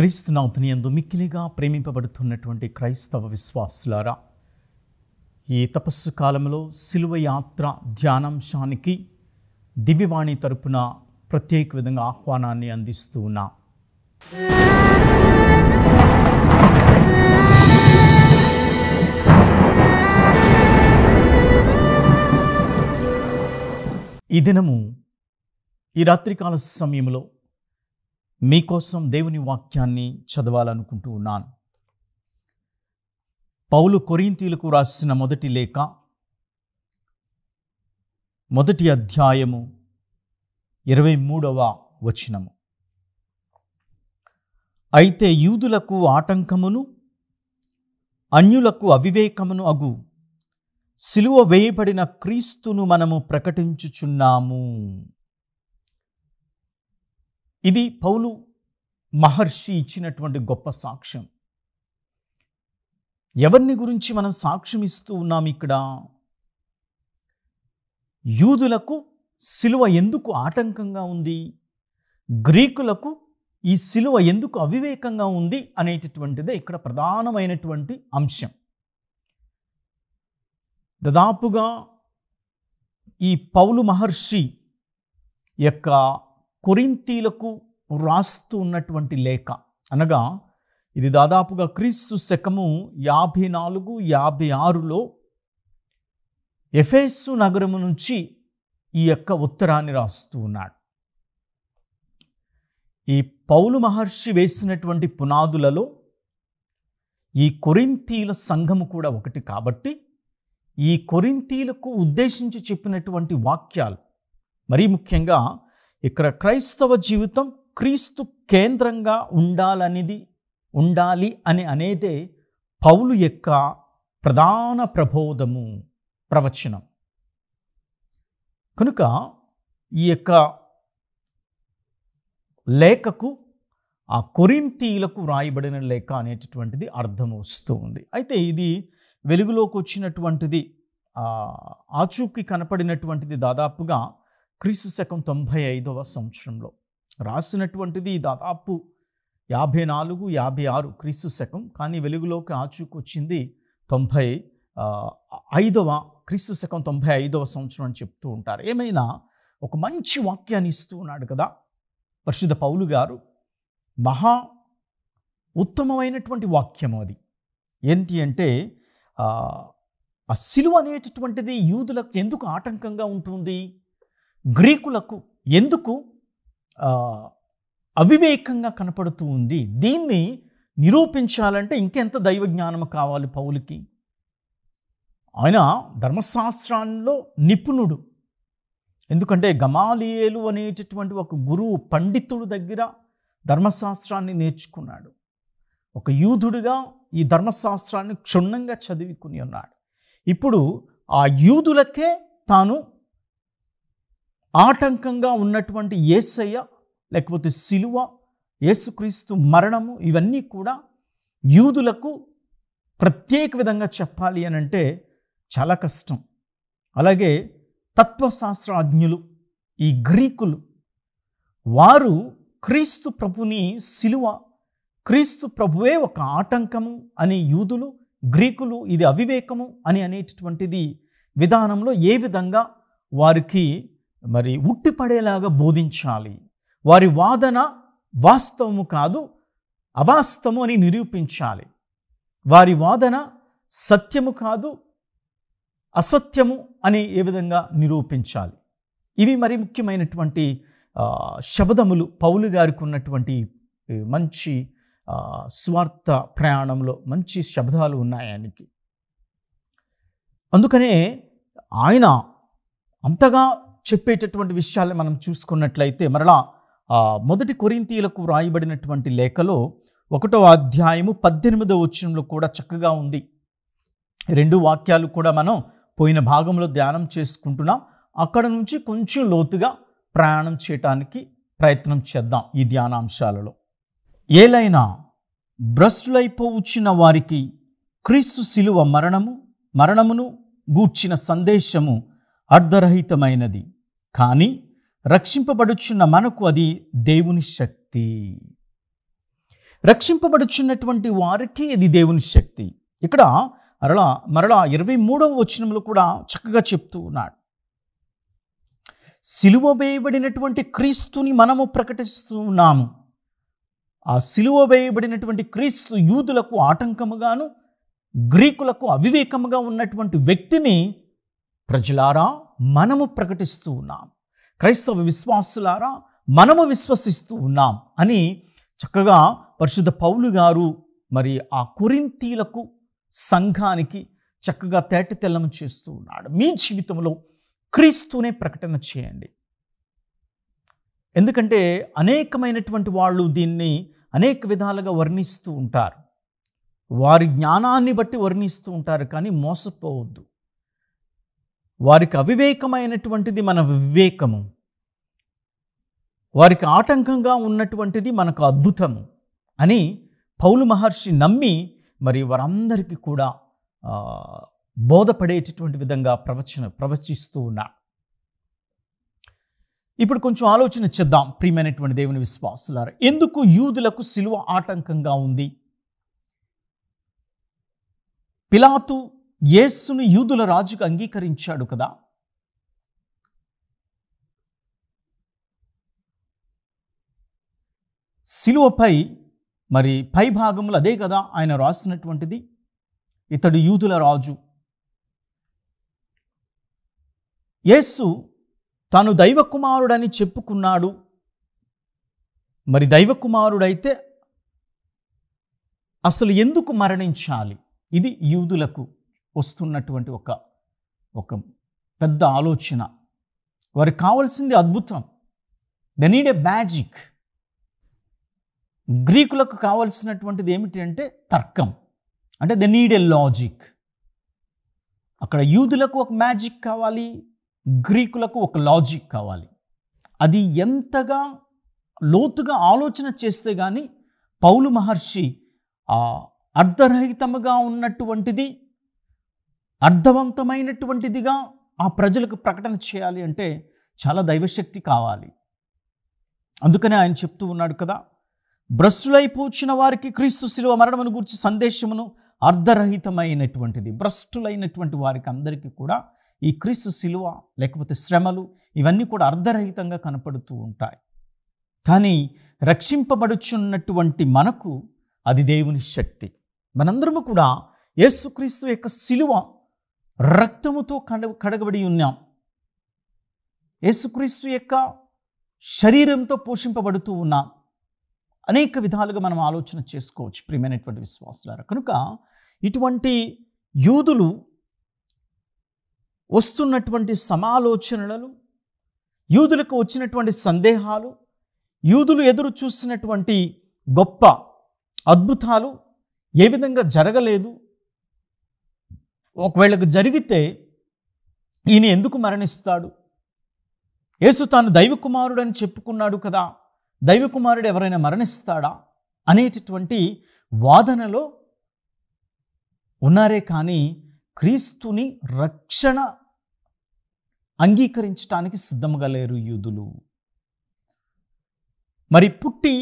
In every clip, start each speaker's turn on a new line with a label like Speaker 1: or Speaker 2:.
Speaker 1: క్రీస్తునాథుని యందు మిక్కిలిగా ప్రేమింపబడుతున్నటువంటి క్రైస్తవ విశ్వాసులారా, ఈ తపస్సు కాలంలో సిలువ యాత్ర ధ్యానాంశానికి దివ్యవాణి తరపున ప్రత్యేక విధంగా ఆహ్వానాన్ని అందిస్తూ ఉన్నా. ఈ దినము ఈ రాత్రికాల సమయంలో మీకోసం దేవుని వాక్యాన్ని చదవాలనుకుంటూ ఉన్నాను. పౌలు కొరింథీయులకు రాసిన మొదటి లేఖ, మొదటి అధ్యాయము 23వ వచనము. అయితే యూదులకు ఆటంకమును అన్యులకు అవివేకమును అగు సిలువ వేయబడిన క్రీస్తును మనము ప్రకటించుచున్నాము. ఇది పౌలు మహర్షి ఇచ్చినటువంటి గొప్ప సాక్ష్యం. ఎవరిని గురించి మనం సాక్ష్యం ఇస్తూ ఉన్నాం ఇక్కడ? యూదులకు సిలువ ఎందుకు ఆటంకంగా ఉంది, గ్రీకులకు ఈ సిలువ ఎందుకు అవివేకంగా ఉంది అనేటటువంటిదే ఇక్కడ ప్రధానమైనటువంటి అంశం. దాదాపుగా ఈ పౌలు మహర్షి యొక్క కొరింథీలకు రాస్తూ ఉన్నటువంటి లేఖ అనగా ఇది దాదాపుగా క్రీస్తు శకము 54-56లో ఎఫెసు నగరము నుంచి ఈ యొక్క ఉత్తరాన్ని రాస్తూ ఉన్నాడు. ఈ పౌలు మహర్షి వేసినటువంటి పునాదులలో ఈ కొరింథీల సంఘము కూడా ఒకటి కాబట్టి ఈ కొరింథీలకు ఉద్దేశించి చెప్పినటువంటి వాక్యాలు మరీ ముఖ్యంగా ఇక్కడ క్రైస్తవ జీవితం క్రీస్తు కేంద్రంగా ఉండాలి అని అనేదే పౌలు యొక్క ప్రధాన ప్రబోధము, ప్రవచనం. కనుక ఈ యొక్క లేఖకు ఆ కొరింథీలకు రాయబడిన లేఖ అనేటటువంటిది అర్థం వస్తూ ఉంది. అయితే ఇది వెలుగులోకి వచ్చినటువంటిది, ఆచూకీ కనపడినటువంటిది దాదాపుగా క్రీస్తు శకం 95వ సంవత్సరంలో రాసినటువంటిది. దాదాపు 54-56 క్రీస్తు శకం, కానీ వెలుగులోకి ఆచూకీ వచ్చింది 95వ క్రీస్తు శకం 95వ సంవత్సరం అని చెప్తూ ఉంటారు. ఏమైనా ఒక మంచి వాక్యాన్ని ఇస్తూ ఉన్నాడు కదా పరిశుద్ధ పౌలు గారు. మహా ఉత్తమమైనటువంటి వాక్యము అది. ఏంటి అంటే ఆ సిలువ అనేటటువంటిది యూదులకు ఎందుకు ఆటంకంగా ఉంటుంది, గ్రీకులకు ఎందుకు అవివేకంగా కనపడుతూ ఉంది, దీన్ని నిరూపించాలంటే ఇంకెంత దైవజ్ఞానం కావాలి పౌలుకి. ఆయన ధర్మశాస్త్రాల్లో నిపుణుడు. ఎందుకంటే గమాలియేలు అనేటటువంటి ఒక గురువు, పండితుడు దగ్గర ధర్మశాస్త్రాన్ని నేర్చుకున్నాడు. ఒక యూదుడిగా ఈ ధర్మశాస్త్రాన్ని క్షుణ్ణంగా చదువుకుని ఉన్నాడు. ఇప్పుడు ఆ యూదులకే తాను ఆటంకంగా ఉన్నటువంటి యేసయ్య లేకపోతే సిలువ, యేసుక్రీస్తు మరణము, ఇవన్నీ కూడా యూదులకు ప్రత్యేక విధంగా చెప్పాలి అని అంటే చాలా కష్టం. అలాగే తత్వశాస్త్రజ్ఞులు, ఈ గ్రీకులు, వారు క్రీస్తు ప్రభుని సిలువ, క్రీస్తు ప్రభువే ఒక ఆటంకము అని యూదులు, గ్రీకులు ఇది అవివేకము అని అనేటటువంటిది విధానంలో ఏ విధంగా వారికి మరి ఉట్టిపడేలాగా బోధించాలి, వారి వాదన వాస్తవము కాదు అవాస్తవము అని నిరూపించాలి, వారి వాదన సత్యము కాదు అసత్యము అని ఏ విధంగా నిరూపించాలి. ఇవి మరి ముఖ్యమైనటువంటి శబ్దములు పౌలు గారికి ఉన్నటువంటి మంచి స్వార్థ ప్రయాణంలో మంచి శబ్దాలు ఉన్నాయి ఆయనకి. అందుకనే ఆయన అంతగా చెప్పేటటువంటి విషయాలను మనం చూసుకున్నట్లయితే మరలా మొదటి కొరింథీయులకు రాయబడినటువంటి లేఖలో 1వ అధ్యాయము 18వ వచనంలో కూడా చక్కగా ఉంది. 2 వాక్యాలు కూడా మనం పోయిన భాగంలో ధ్యానం చేసుకుంటున్నాం. అక్కడ నుంచి కొంచెం లోతుగా ప్రయాణం చేయటానికి ప్రయత్నం చేద్దాం ఈ ధ్యానాంశాలలో. ఏలైనా భ్రష్టులైపోవచ్చిన వారికి క్రీస్తు సిలువ మరణమును గూర్చిన సందేశము అర్ధరహితమైనది, కానీ రక్షింపబడుచున్న మనకు అది దేవుని శక్తి. రక్షింపబడుచున్నటువంటి వారికి ఇది దేవుని శక్తి. ఇక్కడ మరలా 23వ వచనంలో కూడా చక్కగా చెప్తూ ఉన్నాడు. సిలువ వేయబడినటువంటి క్రీస్తుని మనము ప్రకటిస్తూ ఉన్నాము. ఆ సిలువ వేయబడినటువంటి క్రీస్తు యూదులకు ఆటంకముగాను గ్రీకులకు అవివేకముగా ఉన్నటువంటి వ్యక్తిని ప్రజలారా మనము ప్రకటిస్తూ ఉన్నాం, క్రైస్తవ విశ్వాసులారా మనము విశ్వసిస్తూ ఉన్నాం అని చక్కగా పరిశుద్ధ పౌలు గారు మరి ఆ కొరింథీలకు సంఘానికి చక్కగా తేటతెల్లం చేస్తూ ఉన్నాడు. మీ జీవితంలో క్రీస్తునే ప్రకటన చేయండి. ఎందుకంటే అనేకమైనటువంటి వాళ్ళు దీన్ని అనేక విధాలుగా వర్ణిస్తూ ఉంటారు, వారి జ్ఞానాన్ని బట్టి వర్ణిస్తూ ఉంటారు. కానీ మోసపోవద్దు. వారికి అవివేకమైనటువంటిది మన వివేకము, వారికి ఆటంకంగా ఉన్నటువంటిది మనకు అద్భుతము అని పౌలు మహర్షి నమ్మి మరి వారందరికీ కూడా బోధపడేటటువంటి విధంగా ప్రవచిస్తూ ఉన్నాడు. ఇప్పుడు కొంచెం ఆలోచన చేద్దాం ప్రియమైనటువంటి దేవుని విశ్వాసులారా. ఎందుకు యూదులకు సిలువ ఆటంకంగా ఉంది? పిలాతు యేసును యూదుల రాజుగా అంగీకరించాడు కదా. సిలువపై మరి పై భాగంలో అదే కదా ఆయన రాసినటువంటిది, ఇతడు యూదుల రాజు. యేసు తాను దైవకుమారుడని చెప్పుకున్నాడు. మరి దైవకుమారుడైతే అసలు ఎందుకు మరణించాలి? ఇది యూదులకు వస్తున్నటువంటి ఒక పెద్ద ఆలోచన. వారికి కావాల్సింది అద్భుతం, దే నీడ్ ఏ మ్యాజిక్. గ్రీకులకు కావలసినటువంటిది ఏమిటి అంటే తర్కం, అంటే దే నీడ్ ఏ లాజిక్. అక్కడ యూదులకు ఒక మ్యాజిక్ కావాలి, గ్రీకులకు ఒక లాజిక్ కావాలి. అది ఎంతగా లోతుగా ఆలోచన చేస్తే కానీ పౌలు మహర్షి ఆ అర్ధరహితముగా ఉన్నటువంటిది అర్థవంతమైనటువంటిదిగా ఆ ప్రజలకు ప్రకటన చేయాలి అంటే చాలా దైవశక్తి కావాలి. అందుకనే ఆయన చెప్తూ ఉన్నాడు కదా, భ్రష్టులైపోచిన వారికి క్రీస్తు శిలువ మరణమును గురించి సందేశమును అర్ధరహితమైనటువంటిది. భ్రష్టులైనటువంటి వారికి అందరికీ కూడా ఈ క్రీస్తు శిలువ లేకపోతే శ్రమలు ఇవన్నీ కూడా అర్ధరహితంగా కనపడుతూ ఉంటాయి. కానీ రక్షింపబడుచున్నటువంటి మనకు అది దేవుని శక్తి. మనందరము కూడా యేసుక్రీస్తు యొక్క శిలువ రక్తముతో కడగబడి ఉన్నాం. యేసుక్రీస్తు యొక్క శరీరంతో పోషింపబడుతూ ఉన్నాం. అనేక విధాలుగా మనం ఆలోచన చేసుకోవచ్చు ప్రియమైనటువంటి విశ్వాసులారా. కనుక ఇటువంటి యూదులు వస్తున్నటువంటి సమాలోచనలు, యూదులకు వచ్చినటువంటి సందేహాలు, యూదులు ఎదురు చూసినటువంటి గొప్ప అద్భుతాలు ఏ విధంగా జరగలేదు, ఒకవేళకు జరిగితే ఈయన ఎందుకు మరణిస్తాడు, యేసు తాను దైవకుమారుడు అని చెప్పుకున్నాడు కదా, దైవకుమారుడు ఎవరైనా మరణిస్తాడా అనేటటువంటి వాదనలో ఉన్నారే కానీ క్రీస్తుని రక్షణ అంగీకరించడానికి సిద్ధంగా లేరు యూదులు. మరి పుట్టి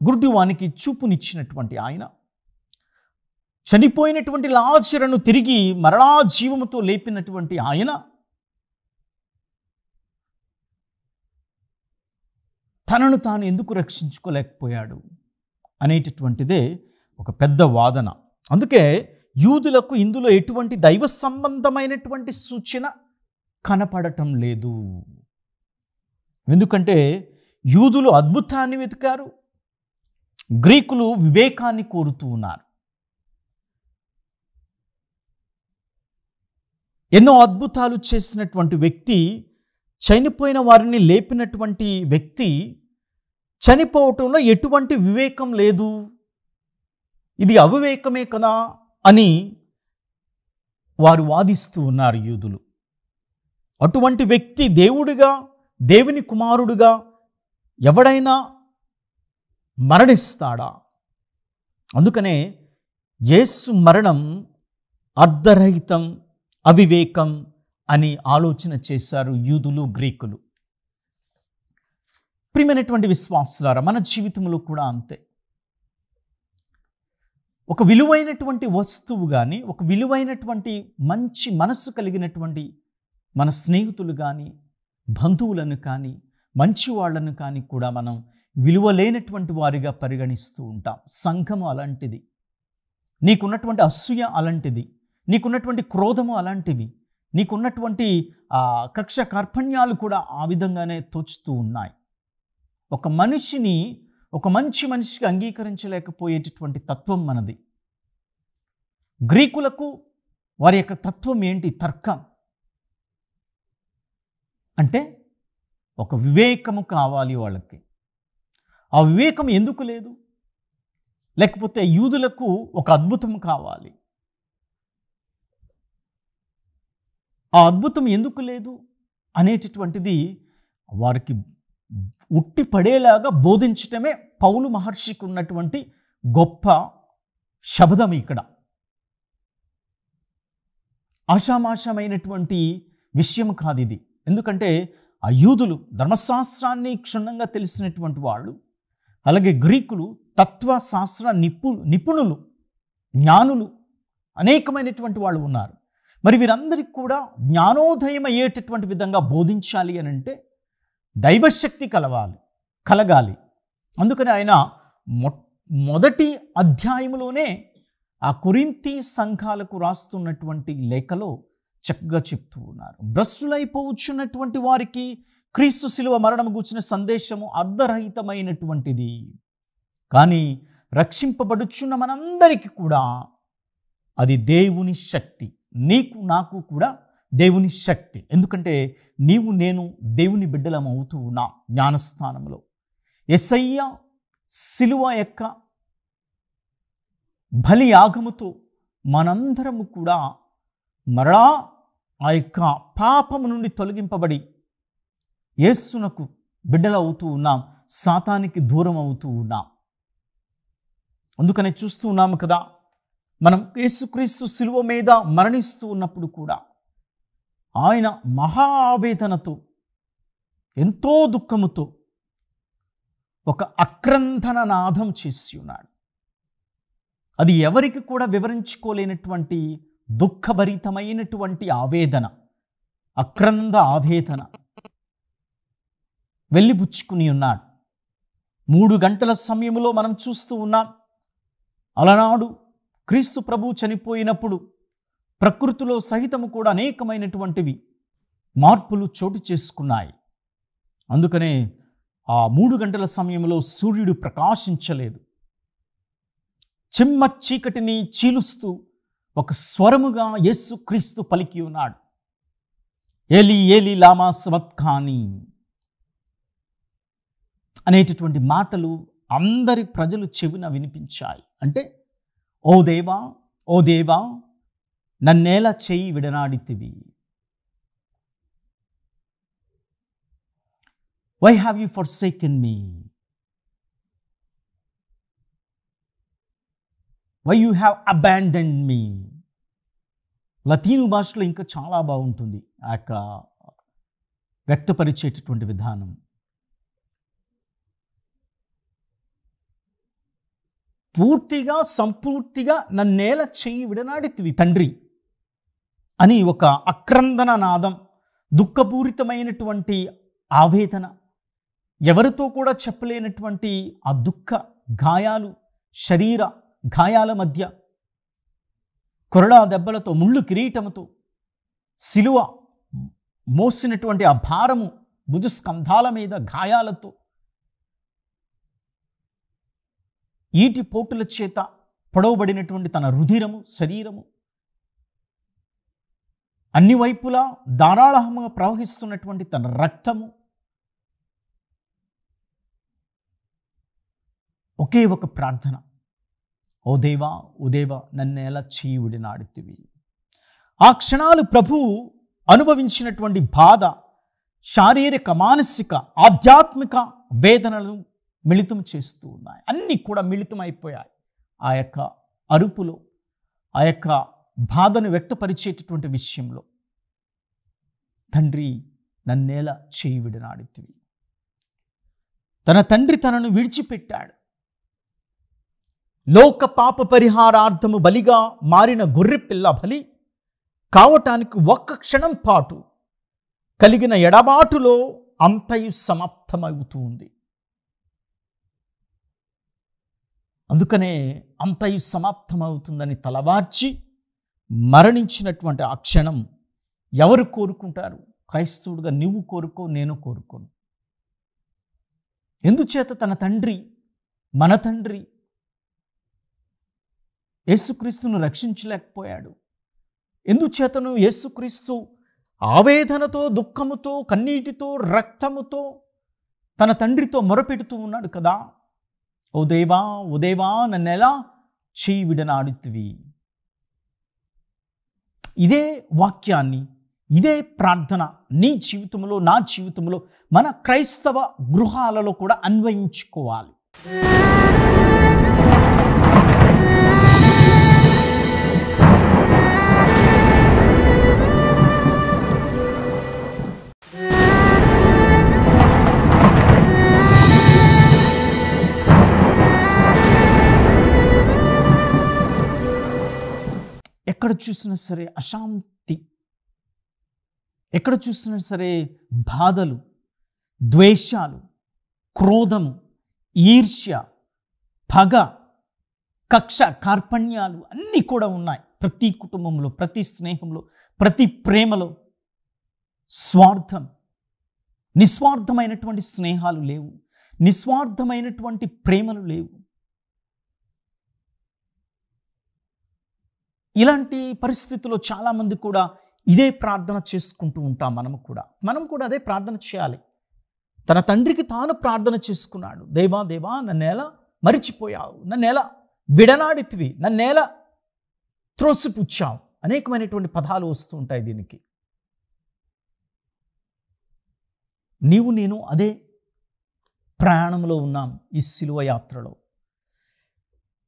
Speaker 1: గుడ్డివానికి చూపునిచ్చినటువంటి ఆయన, చనిపోయినటువంటి లాజరును తిరిగి మరలా జీవముతో లేపినటువంటి ఆయన, తనను తాను ఎందుకు రక్షించుకోలేకపోయాడు అనేటటువంటిదే ఒక పెద్ద వాదన. అందుకే యూదులకు ఇందులో ఎటువంటి దైవ సంబంధమైనటువంటి సూచన కనపడటం లేదు. ఎందుకంటే యూదులు అద్భుతాన్ని వెతికారు, గ్రీకులు వివేకాన్ని కోరుతూ ఉన్నారు. ఎన్నో అద్భుతాలు చేసినటువంటి వ్యక్తి, చనిపోయిన వారిని లేపినటువంటి వ్యక్తి చనిపోవటంలో ఎటువంటి వివేకం లేదు, ఇది అవివేకమే కదా అని వారు వాదిస్తూ ఉన్నారు యూదులు. అటువంటి వ్యక్తి దేవుడిగా, దేవుని కుమారుడుగా ఎవడైనా మరణిస్తాడా? అందుకనే యేసు మరణం అర్ధరహితం, అవివేకం అని ఆలోచన చేశారు యూదులు, గ్రీకులు. ప్రియమైనటువంటి విశ్వాసులారా, మన జీవితంలో కూడా అంతే. ఒక విలువైనటువంటి వస్తువు కానీ, ఒక విలువైనటువంటి మంచి మనస్సు కలిగినటువంటి మన స్నేహితులు కానీ, బంధువులను కానీ, మంచి వాళ్ళను కానీ కూడా మనం విలువలేనటువంటి వారిగా పరిగణిస్తూ ఉంటాం. సంఘము అలాంటిది. నీకున్నటువంటి అసూయ అలాంటిది, నీకున్నటువంటి క్రోధము అలాంటివి, నీకున్నటువంటి కక్ష కార్పణ్యాలు కూడా ఆ విధంగానే తోచుతూ ఉన్నాయి. ఒక మనిషిని ఒక మంచి మనిషిగా అంగీకరించలేకపోయేటటువంటి తత్వం మనది. గ్రీకులకు వారి యొక్క తత్వం ఏంటి? తర్కం. అంటే ఒక వివేకము కావాలి వాళ్ళకి. ఆ వివేకం ఎందుకు లేదు? లేకపోతే యూదులకు ఒక అద్భుతం కావాలి. ఆ అద్భుతం ఎందుకు లేదు అనేటటువంటిది వారికి ఉట్టి పడేలాగా బోధించటమే పౌలు మహర్షికి ఉన్నటువంటి గొప్ప శబ్దం. ఇక్కడ ఆషామాషమైనటువంటి విషయం కాదు ఇది. ఎందుకంటే ఆ యూదులు ధర్మశాస్త్రాన్ని క్షుణ్ణంగా తెలిసినటువంటి వాళ్ళు, అలాగే గ్రీకులు తత్వశాస్త్ర నిపుణులు, జ్ఞానులు, అనేకమైనటువంటి వాళ్ళు ఉన్నారు. మరి వీరందరికీ కూడా జ్ఞానోదయం అయ్యేటటువంటి విధంగా బోధించాలి అని అంటే దైవశక్తి కలగాలి. అందుకని ఆయన మొదటి అధ్యాయంలోనే ఆ కొరింథీ సంఘాలకు రాస్తున్నటువంటి లేఖలో చక్కగా చెప్తూ ఉన్నారు. భ్రష్టులైపోవచ్చున్నటువంటి వారికి క్రీస్తు శిలువ మరణం గూర్చిన సందేశము అర్ధరహితమైనటువంటిది. కానీ రక్షింపబడుచున్న మనందరికీ కూడా అది దేవుని శక్తి. నీకు నాకు కూడా దేవుని శక్తి. ఎందుకంటే నీవు నేను దేవుని బిడ్డలం అవుతూ ఉన్నాం జ్ఞానస్థానంలో. యేసయ్య శిలువ యొక్క బలి యాగముతో మనందరము కూడా మరలా ఆ యొక్క పాపము నుండి తొలగింపబడి యేసునకు బిడ్డలు అవుతూ ఉన్నాం, సాతానికి దూరం అవుతూ ఉన్నాం. అందుకనే చూస్తూ ఉన్నాము కదా, మనం యేసుక్రీస్తు శిలువ మీద మరణిస్తూ ఉన్నప్పుడు కూడా ఆయన మహా ఆవేదనతో, ఎంతో దుఃఖముతో ఒక అక్రందన నాదం చేసి ఉన్నాడు. అది ఎవరికి కూడా వివరించుకోలేనటువంటి దుఃఖభరితమైనటువంటి ఆవేదన, అక్రంద ఆవేదన వెళ్ళిపుచ్చుకుని ఉన్నాడు. 3 గంటల సమయంలో మనం చూస్తూ ఉన్నాం. అలనాడు క్రీస్తు ప్రభు చనిపోయినప్పుడు ప్రకృతిలో సహితము కూడా అనేకమైనటువంటివి మార్పులు చోటు చేసుకున్నాయి. అందుకనే ఆ 3 గంటల సమయంలో సూర్యుడు ప్రకాశించలేదు. చిమ్మ చీకటిని చీలుస్తూ ఒక స్వరముగా యేసుక్రీస్తు పలికి ఉన్నాడు. ఏలీ ఏలీ లామా సబక్తానీ అనేటటువంటి మాటలు అందరి ప్రజలు చెవిన వినిపించాయి. అంటే ఓ దేవా, ఓ దేవా, నన్నేల చేయి విడనాడితివి. Why have you forsaken me? Why you have abandoned me? లతీను భాషలో ఇంకా చాలా బాగుంటుంది ఆ యొక్క వ్యక్తపరిచేటటువంటి విధానం. పూర్తిగా సంపూర్తిగా నన్నేల చెయ్యి విడనాడితివి తండ్రి అని ఒక అక్రందన నాదం, దుఃఖపూరితమైనటువంటి ఆవేదన, ఎవరితో కూడా చెప్పలేనటువంటి ఆ దుఃఖ గాయాలు, శరీర గాయాల మధ్య కొరడా దెబ్బలతో, ముళ్ళు కిరీటముతో, సిలువ మోసినటువంటి ఆ భారము భుజస్కంధాల మీద గాయాలతో, ఈటి పోటుల చేత పొడవబడినటువంటి తన రుధిరము, శరీరము, అన్ని వైపులా ధారాళంగా ప్రవహిస్తున్నటువంటి తన రక్తము, ఒకే ఒక ప్రార్థన, ఓ దేవా, ఓ దేవా, నన్నేలా చేయి విడనాడితివి. ఆ క్షణాలు ప్రభువు అనుభవించినటువంటి బాధ, శారీరక, మానసిక, ఆధ్యాత్మిక వేదనలు మిళితం చేస్తూ ఉన్నాయి. అన్నీ కూడా మిళితమైపోయాయి ఆ యొక్క అరుపులో, ఆ యొక్క బాధను వ్యక్తపరిచేటటువంటి విషయంలో. తండ్రి, నన్నేలా చేయి విడనాడితివి. తన తండ్రి తనను విడిచిపెట్టాడు. లోక పాప పరిహారార్థము బలిగా మారిన గొర్రెపిల్ల బలి కావటానికి ఒక్క క్షణం పాటు కలిగిన ఎడబాటులో అంతయు సమాప్తమవుతూ ఉంది. అందుకనే అంతయు సమాప్తమవుతుందని తలవార్చి మరణించినటువంటి ఆ క్షణం ఎవరు కోరుకుంటారు? క్రైస్తవుడిగా నువ్వు కోరుకో, నేను కోరుకోను. ఎందుచేత తన తండ్రి, మన తండ్రి యేసుక్రీస్తును రక్షించలేకపోయాడు? ఎందుచేతను యేసుక్రీస్తు ఆవేదనతో, దుఃఖముతో, కన్నీటితో, రక్తముతో తన తండ్రితో మొరపెడుతూ ఉన్నాడు కదా, ఓ దేవా, ఓ దేవా, నన్నెలా చేయి విడనాడుతివి. ఇదే వాక్యాన్ని, ఇదే ప్రార్థన నీ జీవితంలో, నా జీవితంలో, మన క్రైస్తవ గృహాలలో కూడా అన్వయించుకోవాలి. ఎక్కడ చూసినా సరే అశాంతి, ఎక్కడ చూసినా సరే బాధలు, ద్వేషాలు, క్రోధము, ఈర్ష్య, పగ, కక్ష, కార్పణ్యాలు అన్నీ కూడా ఉన్నాయి. ప్రతి కుటుంబంలో, ప్రతి స్నేహంలో, ప్రతి ప్రేమలో స్వార్థం, నిస్వార్థమైనటువంటి స్నేహాలు లేవు, నిస్వార్థమైనటువంటి ప్రేమలు లేవు. ఇలాంటి పరిస్థితుల్లో చాలామంది కూడా ఇదే ప్రార్థన చేసుకుంటూ ఉంటాం. మనం కూడా అదే ప్రార్థన చేయాలి. తన తండ్రికి తాను ప్రార్థన చేసుకున్నాడు. దేవా, దేవా, నన్నేలా మరిచిపోయావు, నన్నేలా విడనాడితివి, నన్నేలా త్రోసిపుచ్చావు. అనేకమైనటువంటి పదాలు వస్తూ ఉంటాయి దీనికి. నీవు నేను అదే ప్రయాణంలో ఉన్నాం ఈ సిలువ యాత్రలో.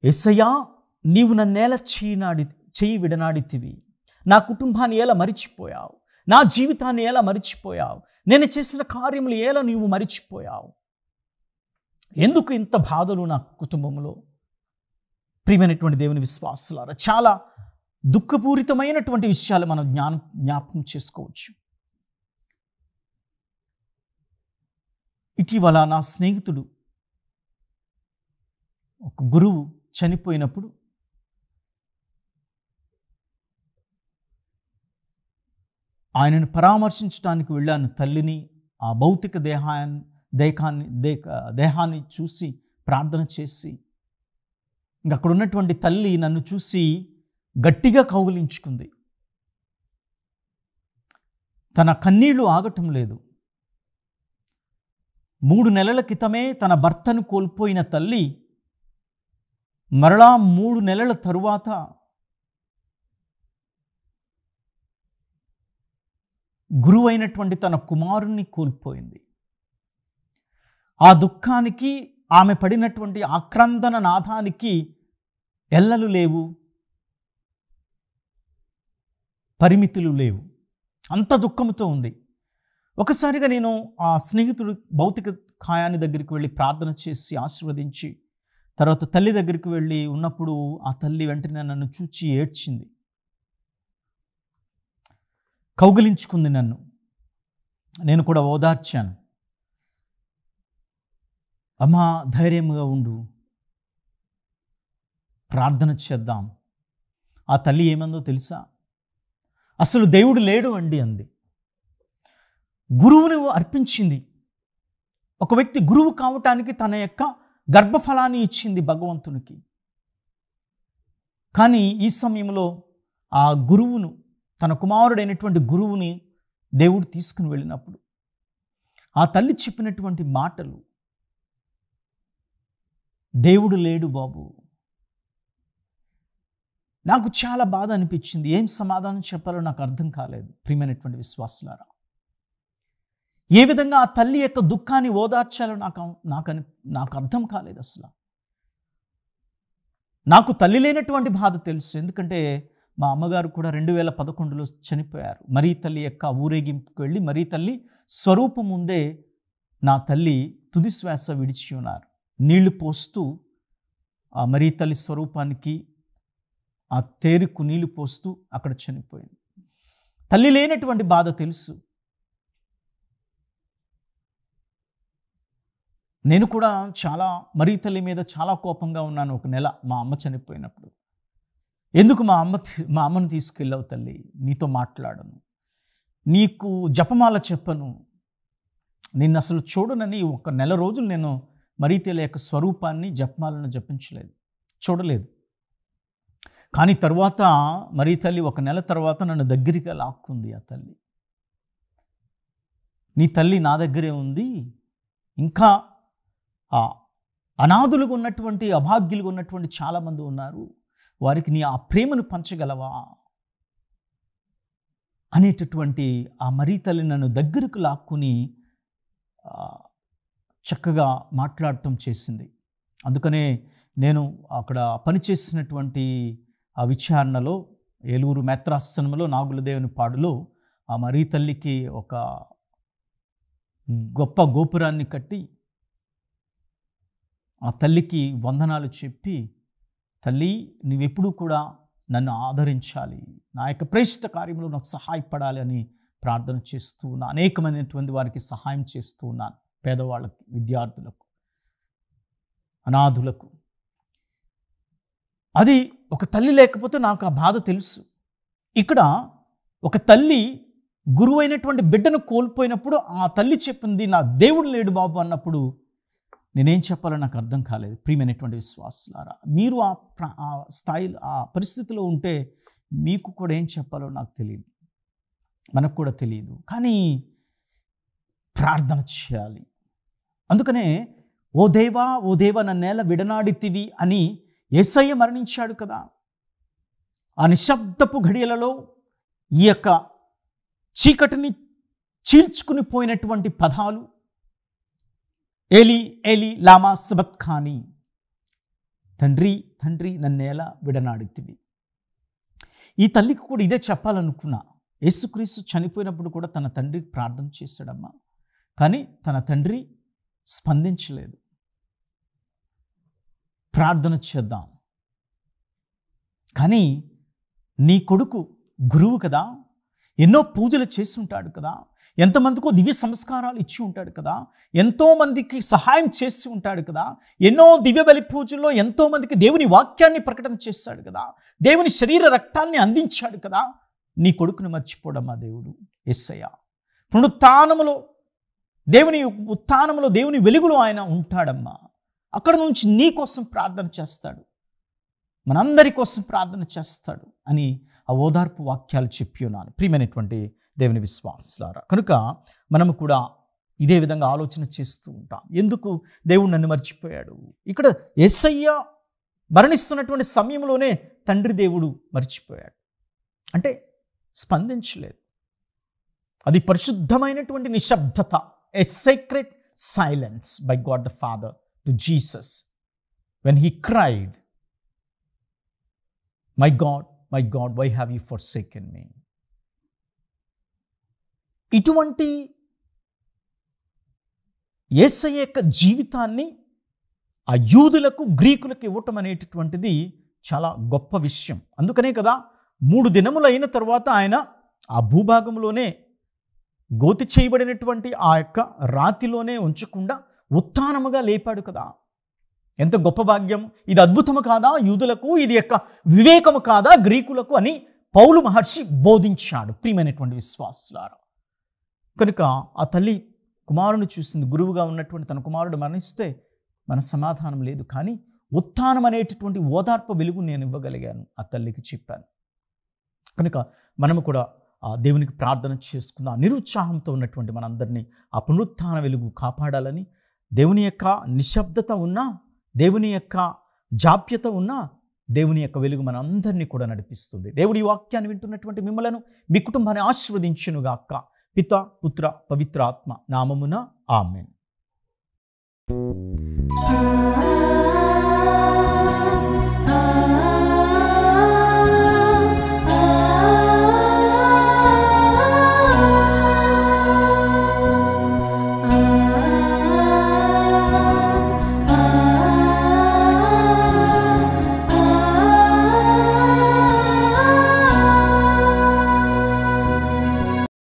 Speaker 1: యేసయ్యా, నీవు నన్నేలా చేయి విడనాడితివి, నా కుటుంబాన్ని ఎలా మరిచిపోయావు, నా జీవితాన్ని ఎలా మరిచిపోయావు, నేను చేసిన కార్యములు ఎలా నీవు మరిచిపోయావు, ఎందుకు ఇంత బాధలు నా కుటుంబంలో? ప్రియమైనటువంటి దేవుని విశ్వాసులారా, చాలా దుఃఖపూరితమైనటువంటి విషయాలు మనం జ్ఞాపకం చేసుకోవచ్చు. ఇటీవల నా స్నేహితుడు ఒక గురువు చనిపోయినప్పుడు ఆయనను పరామర్శించడానికి వెళ్ళాను. తల్లిని, ఆ భౌతిక దేహాన్ని చూసి ప్రార్థన చేసి, ఇంకా అక్కడ ఉన్నటువంటి తల్లి నన్ను చూసి గట్టిగా కౌగిలించుకుంది. తన కన్నీళ్లు ఆగటం లేదు. 3 నెలల క్రితమే తన భర్తను కోల్పోయిన తల్లి మరలా 3 నెలల తరువాత గురువైనటువంటి తన కుమారుణ్ణి కోల్పోయింది. ఆ దుఃఖానికి, ఆమె పడినటువంటి ఆక్రందన నాదానికి ఎల్లలు లేవు, పరిమితులు లేవు. అంత దుఃఖంతో ఉంది. ఒకసారిగా నేను ఆ స్నేహితుడు భౌతిక కాయాన్ని దగ్గరికి వెళ్ళి ప్రార్థన చేసి ఆశీర్వదించి తర్వాత తల్లి దగ్గరికి వెళ్ళి ఉన్నప్పుడు ఆ తల్లి వెంటనే నన్ను చూచి ఏడ్చింది, కౌగిలించుకుంది నన్ను. నేను కూడా ఓదార్చాను. అమ్మా, ధైర్యంగా ఉండు, ప్రార్థన చేద్దాం. ఆ తల్లి ఏమందో తెలుసా? అసలు దేవుడు లేడు అండి అంది. గురువుని అర్పించింది. ఒక వ్యక్తి గురువు కావటానికి తన యొక్క గర్భఫలాన్ని ఇచ్చింది భగవంతునికి. కానీ ఈ సమయంలో ఆ గురువును, తన కుమారుడైనటువంటి గురువుని దేవుడు తీసుకుని వెళ్ళినప్పుడు ఆ తల్లి చెప్పినటువంటి మాటలు, దేవుడు లేడు బాబు. నాకు చాలా బాధ అనిపించింది. ఏం సమాధానం చెప్పాలో నాకు అర్థం కాలేదు. ప్రియమైనటువంటి విశ్వాసులారా, ఏ విధంగా ఆ తల్లి యొక్క దుఃఖాన్ని ఓదార్చాలో నాకు అర్థం కాలేదు అసలు. నాకు తల్లి లేనటువంటి బాధ తెలుసు. ఎందుకంటే మా అమ్మగారు కూడా 2011లో చనిపోయారు. మరీ తల్లి యొక్క ఊరేగింపుకి వెళ్ళి మరీ తల్లి స్వరూపం ముందే నా తల్లి తుది శ్వాస విడిచి ఉన్నారు. నీళ్లు పోస్తూ ఆ మరీ తల్లి స్వరూపానికి ఆ తేరుకు నీళ్లు పోస్తూ అక్కడ చనిపోయింది. తల్లి లేనటువంటి బాధ తెలుసు. నేను కూడా చాలా మరీ తల్లి మీద చాలా కోపంగా ఉన్నాను. ఒక నెల మా అమ్మ చనిపోయినప్పుడు, ఎందుకు మా అమ్మను తీసుకెళ్ళావు తల్లి, నీతో మాట్లాడను, నీకు జపమాల చెప్పను, నిన్ను అసలు చూడనని ఒక నెల రోజులు నేను మరీ తల్లి యొక్క స్వరూపాన్ని జపమాలను జపించలేదు, చూడలేదు. కానీ తర్వాత మరీ తల్లి ఒక నెల తర్వాత నన్ను దగ్గరగా లాక్కుంది. ఆ తల్లి, నీ తల్లి నా దగ్గరే ఉంది, ఇంకా అనాథులుగా ఉన్నటువంటి అభాగ్యులుగా ఉన్నటువంటి చాలామంది ఉన్నారు, వారికి నీ ఆ ప్రేమను పంచగలవా అనేటటువంటి ఆ మరీ తల్లి నన్ను దగ్గరకు లాక్కుని చక్కగా మాట్లాడటం చేసింది. అందుకనే నేను అక్కడ పనిచేసినటువంటి ఆ విచారణలో ఏలూరు మేత్రాశ్రమంలో నాగులదేవుని పాడులో ఆ మరీ తల్లికి ఒక గొప్ప గోపురాన్ని కట్టి ఆ తల్లికి వందనాలు చెప్పి, తల్లి నువ్వెప్పుడూ కూడా నన్ను ఆదరించాలి, నా యొక్క ప్రేష్ఠ కార్యంలో నాకు సహాయపడాలి అని ప్రార్థన చేస్తూ ఉన్నా. అనేకమైనటువంటి వారికి సహాయం చేస్తూ ఉన్నాను, పేదవాళ్ళకి, విద్యార్థులకు, అనాథులకు. అది ఒక తల్లి లేకపోతే నాకు ఆ బాధ తెలుసు. ఇక్కడ ఒక తల్లి గురువైనటువంటి బిడ్డను కోల్పోయినప్పుడు ఆ తల్లి చెప్పింది, నా దేవుడు లేడు బాబు అన్నప్పుడు నేనేం చెప్పాలో నాకు అర్థం కాలేదు. ప్రియమైనటువంటి విశ్వాసులారా, మీరు ఆ స్థాయిలో ఆ పరిస్థితిలో ఉంటే మీకు కూడా ఏం చెప్పాలో నాకు తెలియదు, మనకు కూడా తెలియదు. కానీ ప్రార్థన చేయాలి. అందుకనే ఓ దేవా నన్నేల విడనాడితివి అని యేసయ్య మరణించాడు కదా. ఆ నిశ్శబ్దపు ఘడియలలో ఈ యొక్క చీకటిని చీల్చుకుని పోయినటువంటి పదాలు, ఏలి ఏలి లామా సబక్తానీ, తండ్రి తండ్రి నన్నేలా విడనాడితివి. ఈ తల్లికి కూడా ఇదే చెప్పాలనుకున్నా. యేసుక్రీస్తు చనిపోయినప్పుడు కూడా తన తండ్రికి ప్రార్థన చేశాడమ్మా, కానీ తన తండ్రి స్పందించలేదు. ప్రార్థన చేద్దాం. కానీ నీ కొడుకు గురువు కదా, ఎన్నో పూజలు చేసి ఉంటాడు కదా, ఎంతమందికో దివ్య సంస్కారాలు ఇచ్చి ఉంటాడు కదా, ఎంతోమందికి సహాయం చేసి ఉంటాడు కదా, ఎన్నో దివ్య బలి పూజల్లో ఎంతోమందికి దేవుని వాక్యాన్ని ప్రకటన చేశాడు కదా, దేవుని శరీర రక్తాన్ని అందించాడు కదా. నీ కొడుకుని మర్చిపోడమ్మా దేవుడు యేసయ్య. పునరుత్థానములో దేవుని వెలుగులో ఆయన ఉంటాడమ్మా. అక్కడ నుంచి నీ కోసం ప్రార్థన చేస్తాడు, మనందరి కోసం ప్రార్థన చేస్తాడు అని ఆ ఓదార్పు వాక్యాలు చెప్పి ఉన్నాను. ప్రియమైనటువంటి దేవుని విశ్వాసులారా, కనుక మనము కూడా ఇదే విధంగా ఆలోచన చేస్తూ ఉంటాం. ఎందుకు దేవుడు నన్ను మర్చిపోయాడు? ఇక్కడ యేసయ్య మరణిస్తున్నటువంటి సమయంలోనే తండ్రి దేవుడు మర్చిపోయాడు అంటే స్పందించలేదు. అది పరిశుద్ధమైనటువంటి నిశ్శబ్దత, a sacred silence by God the Father to Jesus when he cried, my God, why have you forsaken me? ఇటువంటి యేసయ్య యొక్క జీవితాన్ని ఆ యూదులకు, గ్రీకులకు ఇవ్వటం అనేటటువంటిది చాలా గొప్ప విషయం. అందుకనే కదా 3 దినములు అయిన తర్వాత ఆయన ఆ భూభాగంలోనే గోతి చేయబడినటువంటి ఆ యొక్క రాతిలోనే ఉంచకుండా ఉత్థానముగా లేపాడు కదా. ఎంత గొప్ప భాగ్యం! ఇది అద్భుతము కాదా యూదులకు? ఇది యొక్క వివేకము కాదా గ్రీకులకు అని పౌలు మహర్షి బోధించాడు. ప్రియమైనటువంటి విశ్వాసులారా, కనుక ఆ తల్లి కుమారుని చూసింది. గురువుగా ఉన్నటువంటి తన కుమారుడు మరణిస్తే మన సమాధానం లేదు, కానీ ఉత్థానం అనేటటువంటి ఓదార్పు వెలుగు నేను ఇవ్వగలిగాను, ఆ తల్లికి చెప్పాను. కనుక మనము కూడా ఆ దేవునికి ప్రార్థన చేసుకుందాం. నిరుత్సాహంతో ఉన్నటువంటి మనందరినీ ఆ పునరుత్థాన వెలుగు కాపాడాలని, దేవుని యొక్క నిశ్శబ్దత ఉన్నా, దేవుని యొక్క జాప్యత ఉన్నా, దేవుని యొక్క వెలుగు మనందరినీ కూడా నడిపిస్తుంది. దేవుడి వాక్యాన్ని వింటున్నటువంటి మిమ్మలను, మీ కుటుంబాన్ని ఆశీర్వదించునుగాక. పిత, పుత్ర, పవిత్ర ఆత్మ నామమున ఆమేన్.